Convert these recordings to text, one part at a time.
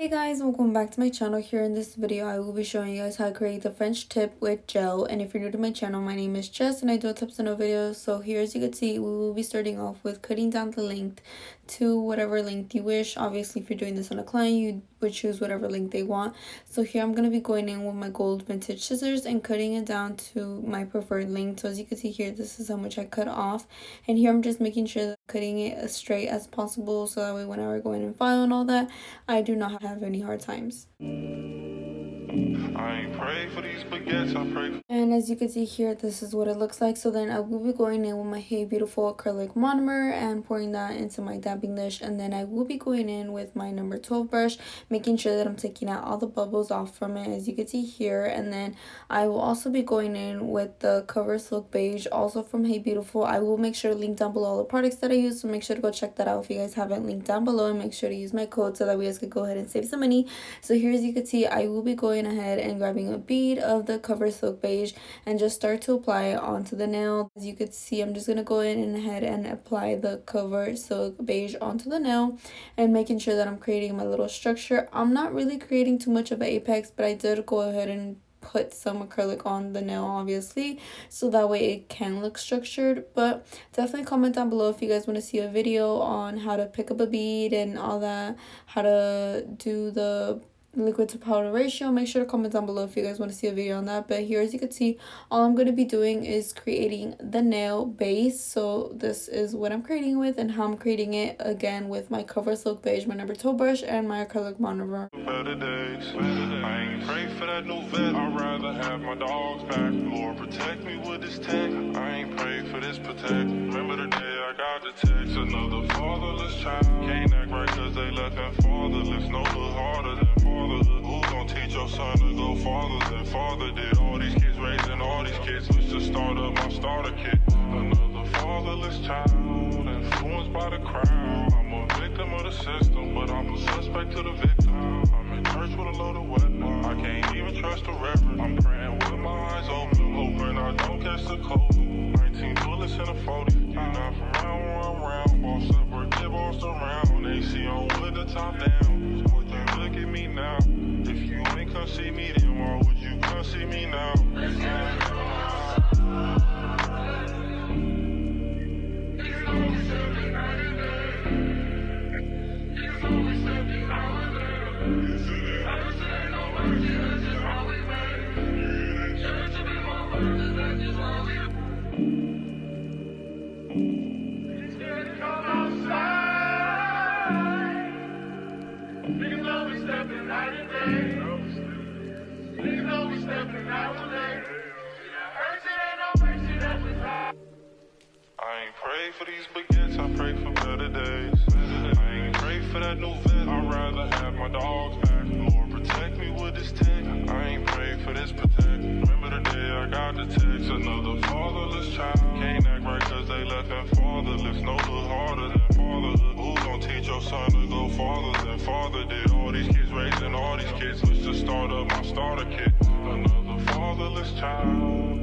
Hey guys, welcome back to my channel. Here in this video I will be showing you guys how to create the French tip with gel. And if you're new to my channel, my name is Jess and I do tips and no videos. So here, as you can see, we will be starting off with cutting down the length to whatever length you wish. Obviously, if you're doing this on a client, you would choose whatever length they want. So here I'm going to be going in with my gold vintage scissors and cutting it down to my preferred length. So as you can see here, this is how much I cut off, and here I'm just making sure that I'm cutting it as straight as possible, so that way whenever I go in and file and all that, I do not have any hard times. I ain't pray for these baguettes, I pray. And as you can see here, this is what it looks like. So then I will be going in with my Hey Beautiful acrylic monomer and pouring that into my dabbing dish, and then I will be going in with my number 12 brush, making sure that I'm taking out all the bubbles off from it, as you can see here. And then I will also be going in with the Cover Silk Beige, also from Hey Beautiful. I will make sure to link down below all the products that I use, so make sure to go check that out if you guys haven't. Linked down below, and make sure to use my code so that you guys can go ahead and save some money. So here, as you can see, I will be going ahead and grabbing a bead of the Cover Silk Beige and just start to apply it onto the nail. As you can see, I'm just going to go in and ahead and apply the Cover Silk Beige onto the nail and making sure that I'm creating my little structure. I'm not really creating too much of an apex, but I did go ahead and put some acrylic on the nail, obviously, so that way it can look structured. But definitely comment down below if you guys want to see a video on how to pick up a bead and all that, how to do the liquid to powder ratio. Make sure to comment down below if you guys want to see a video on that. But here, as you can see, all I'm going to be doing is creating the nail base. So this is what I'm creating with, and how I'm creating it, again, with my Cover Silk Beige, my number 2 brush, and my acrylic monomer. Better days. I ain't pray for that new vet. I'd rather have my dogs back. Lord, protect me with this tech. I ain't pray for this protect. Remember the day I got the text, another fatherless child. Can't act right cause they left them fatherless. No look harder than fatherhood. Who gon' teach your son to go farther than father did? All these kids raising all these kids. Switch to start up my starter kit. Another fatherless child, influenced by the crowd. I'm a victim of the system, but I'm a suspect to the victim. I'm in church with a loaded weapon. I can't even trust the reverend. I'm praying with my eyes open, hoping I don't catch the cold. 19 bullets in a 40. You not from round where I'm round. Boss up or get bossed around. AC on with the top down. Would you look at me now? If you ain't come see me, then why would you come see me now? I ain't pray for these baguettes, I pray for better days. I ain't pray for that new vet, I'd rather have my dogs back. Lord, protect me with this tech. I ain't pray for this protect. Remember the day I got the text, another fatherless child. Can't act right cause they left them fatherless. No look harder than fatherhood. Who gon' teach your son to go farther than father did? All these kids raising all these kids. Switch to start up my starter kit. Another fatherless child.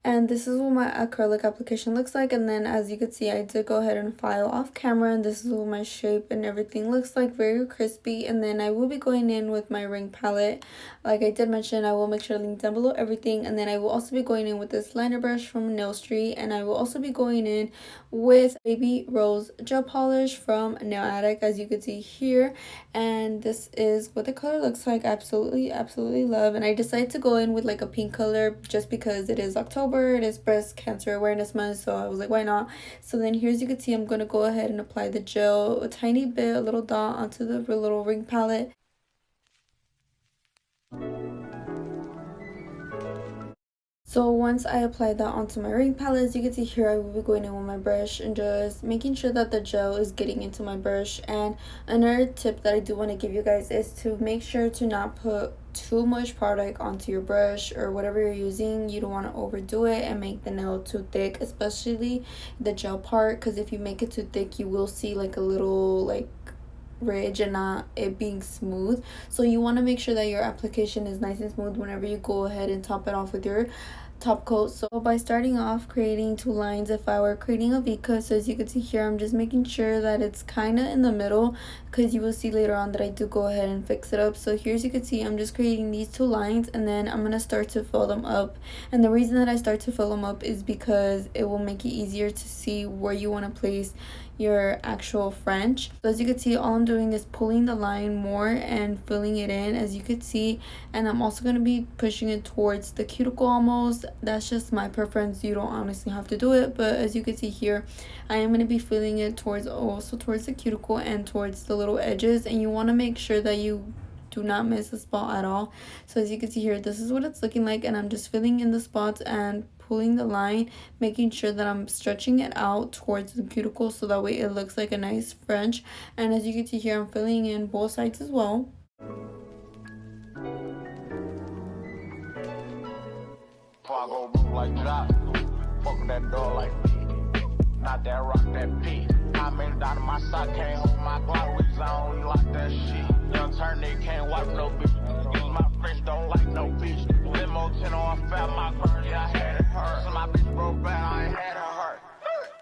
And this is what my acrylic application looks like. And then, as you can see, I did go ahead and file off camera, and this is what my shape and everything looks like, very crispy. And then I will be going in with my ring palette. Like I did mention, I will make sure to link down below everything. And then I will also be going in with this liner brush from Nail Street, and I will also be going in with Baby Rose gel polish from Nail Addict, as you can see here. And this is what the color looks like. Absolutely love. And I decided to go in with like a pink color just because it is October. It is Breast Cancer Awareness Month, so I was like, why not? So then here, as you can see, I'm going to go ahead and apply the gel a tiny bit, a little dot, onto the little ring palette. So once I apply that onto my ring palette, as you can see here, I will be going in with my brush and just making sure that the gel is getting into my brush. And another tip that I do want to give you guys is to make sure to not put too much product onto your brush or whatever you're using. You don't want to overdo it and make the nail too thick, especially the gel part, because if you make it too thick, you will see like a little like ridge and not it being smooth. So you want to make sure that your application is nice and smooth whenever you go ahead and top it off with your top coat. So by starting off creating two lines, if I were creating a V-cut, so as you can see here, I'm just making sure that it's kind of in the middle, because you will see later on that I do go ahead and fix it up. So here, as you can see, I'm just creating these two lines, and then I'm gonna start to fill them up. And the reason that I start to fill them up is because it will make it easier to see where you want to place your actual French. So as you can see, all I'm doing is pulling the line more and filling it in, as you could see. And I'm also going to be pushing it towards the cuticle almost. That's just my preference. You don't honestly have to do it, but as you can see here, I am going to be filling it towards the cuticle and towards the little edges. And you want to make sure that you do not miss a spot at all. So as you can see here, this is what it's looking like, and I'm just filling in the spots and pulling the line, making sure that I'm stretching it out towards the cuticle so that way it looks like a nice French. And as you can see here, I'm filling in both sides as well. Not that rock, that beat. I made it out of my sock, can't hold my Glock, reason I don't like that shit. Young turn, they can't wipe no bitch. Use my French, don't like no bitch. Limo 10 on fat, my girl, yeah, I had it hurt. So my bitch broke bad, I ain't had her hurt.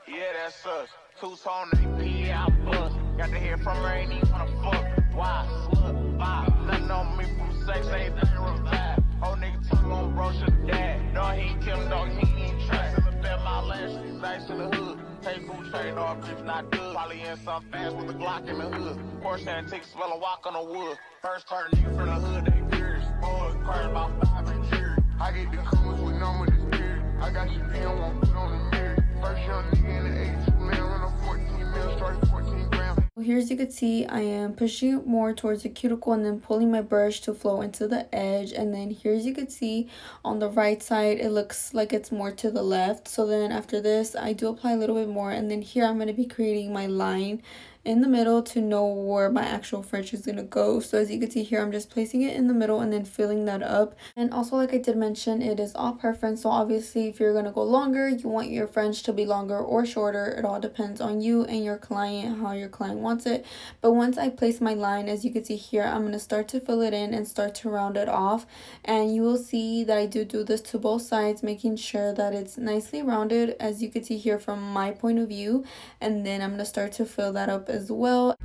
Yeah, that's us. Two tone, they be out bust. Got to hear from her, ain't even wanna fuck. Why? Slut, vibe. Nothing on me from sex, ain't nothing revive. Old nigga talk on bro, should dad. No, he ain't kill him, dog, he ain't try. My last ice in the hood. Hey, food train off, bitch, not good. Probably in some fast with a Glock in the hood. Porsche antique, smell a walk on the wood. First turn nigga from the hood, they furious. Boy, crying about 5 and jury. I get the coolest with number this period. I got your pen, won't put on the mirror. First young nigga in the 82 man, run a 14 mil, straight 14 grams. Here, as you can see, I am pushing it more towards the cuticle and then pulling my brush to flow into the edge. And then here, as you can see, on the right side, it looks like it's more to the left. So then after this, I do apply a little bit more. And then here, I'm going to be creating my line in the middle to know where my actual French is going to go. So as you can see here, I'm just placing it in the middle and then filling that up. And also, like I did mention, it is all preference. So obviously, if you're going to go longer, you want your French to be longer or shorter. It all depends on you and your client, how your client wants it. But once I place my line, as you can see here, I'm going to start to fill it in and start to round it off. And you will see that I do this to both sides, making sure that it's nicely rounded, as you can see here from my point of view. And then I'm going to start to fill that up as well.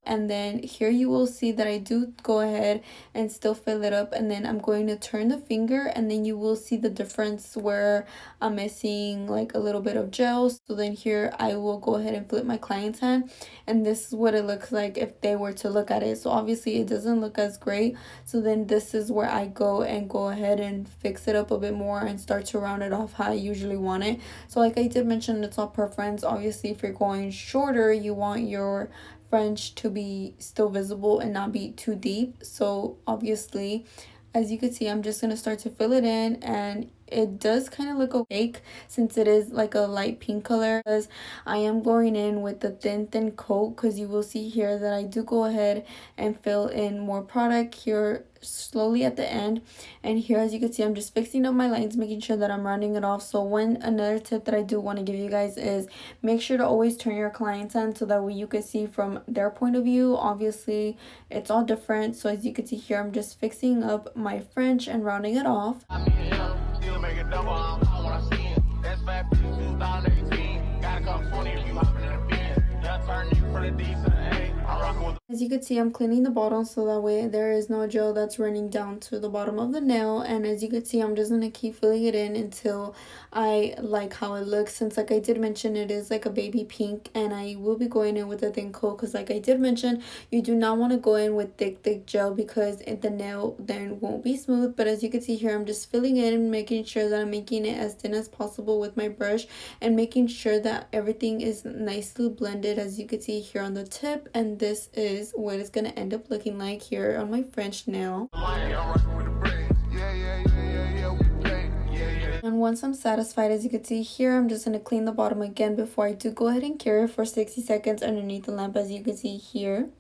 And then here you will see that I do go ahead and still fill it up, and then I'm going to turn the finger, and then you will see the difference where I'm missing like a little bit of gel. So then here I will go ahead and flip my client's hand, and this is what it looks like if they were to look at it. So obviously it doesn't look as great, so then this is where I go ahead and fix it up a bit more and start to round it off how I usually want it. So like I did mention, it's all preference. Obviously, if you're going shorter, you want your French to be still visible and not be too deep. So obviously, as you can see, I'm just going to start to fill it in, and it does kind of look opaque since it is like a light pink color, because I am going in with the thin coat, because you will see here that I do go ahead and fill in more product here slowly at the end. And here, as you can see, I'm just fixing up my lines, making sure that I'm rounding it off. So another tip that I do want to give you guys is make sure to always turn your client's hand so that way you can see from their point of view. Obviously it's all different, so as you can see here, I'm just fixing up my French and rounding it off. As you can see, I'm cleaning the bottom so that way there is no gel that's running down to the bottom of the nail. And as you can see, I'm just going to keep filling it in until I like how it looks. Since like I did mention, it is like a baby pink, and I will be going in with a thin coat, because like I did mention, you do not want to go in with thick gel, because the nail then won't be smooth. But as you can see here, I'm just filling it in, making sure that I'm making it as thin as possible with my brush, and making sure that everything is nicely blended, as you can see here on the tip. And this is what it's going to end up looking like here on my French nail. And once I'm satisfied, as you can see here, I'm just going to clean the bottom again before I do go ahead and cure it for 60 seconds underneath the lamp, as you can see here.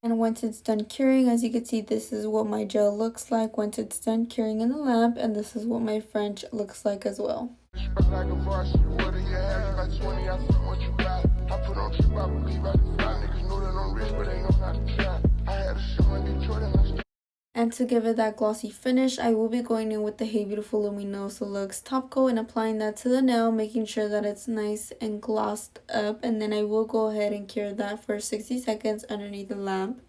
And once it's done curing, as you can see, this is what my gel looks like once it's done curing in the lamp, and this is what my French looks like as well. And to give it that glossy finish, I will be going in with the Hey Beautiful Luminoso Looks top coat and applying that to the nail, making sure that it's nice and glossed up. And then I will go ahead and cure that for 60 seconds underneath the lamp.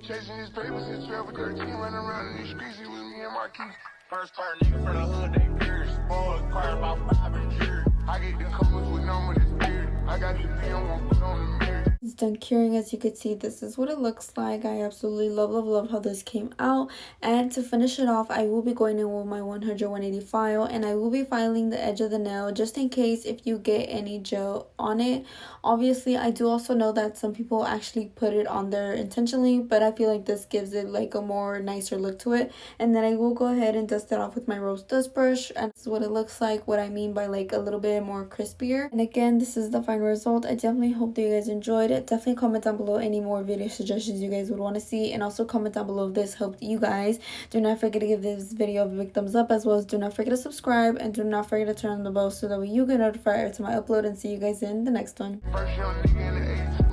Chasing his papers since 12 or 13, running around in these streets with me and my keys. First part nigga from the hood, they pure. Spoiled, car about 5 and jury. I get the colors with no with this beard. I got the V on one, put on the mirror. It's done curing. As you can see, this is what it looks like. I absolutely love how this came out. And to finish it off, I will be going in with my 100-180 file, and I will be filing the edge of the nail just in case if you get any gel on it. Obviously, I do also know that some people actually put it on there intentionally, but I feel like this gives it like a more nicer look to it. And then I will go ahead and dust it off with my rose dust brush, and this is what it looks like, what I mean by like a little bit more crispier. And again, this is the final result. I definitely hope that you guys enjoyed it. Definitely comment down below any more video suggestions you guys would want to see, and also comment down below if this helped you guys. Do not forget to give this video a big thumbs up, as well as do not forget to subscribe, and do not forget to turn on the bell so that way you get notified every time I upload, and see you guys in the next one. First young nigga in the 80s.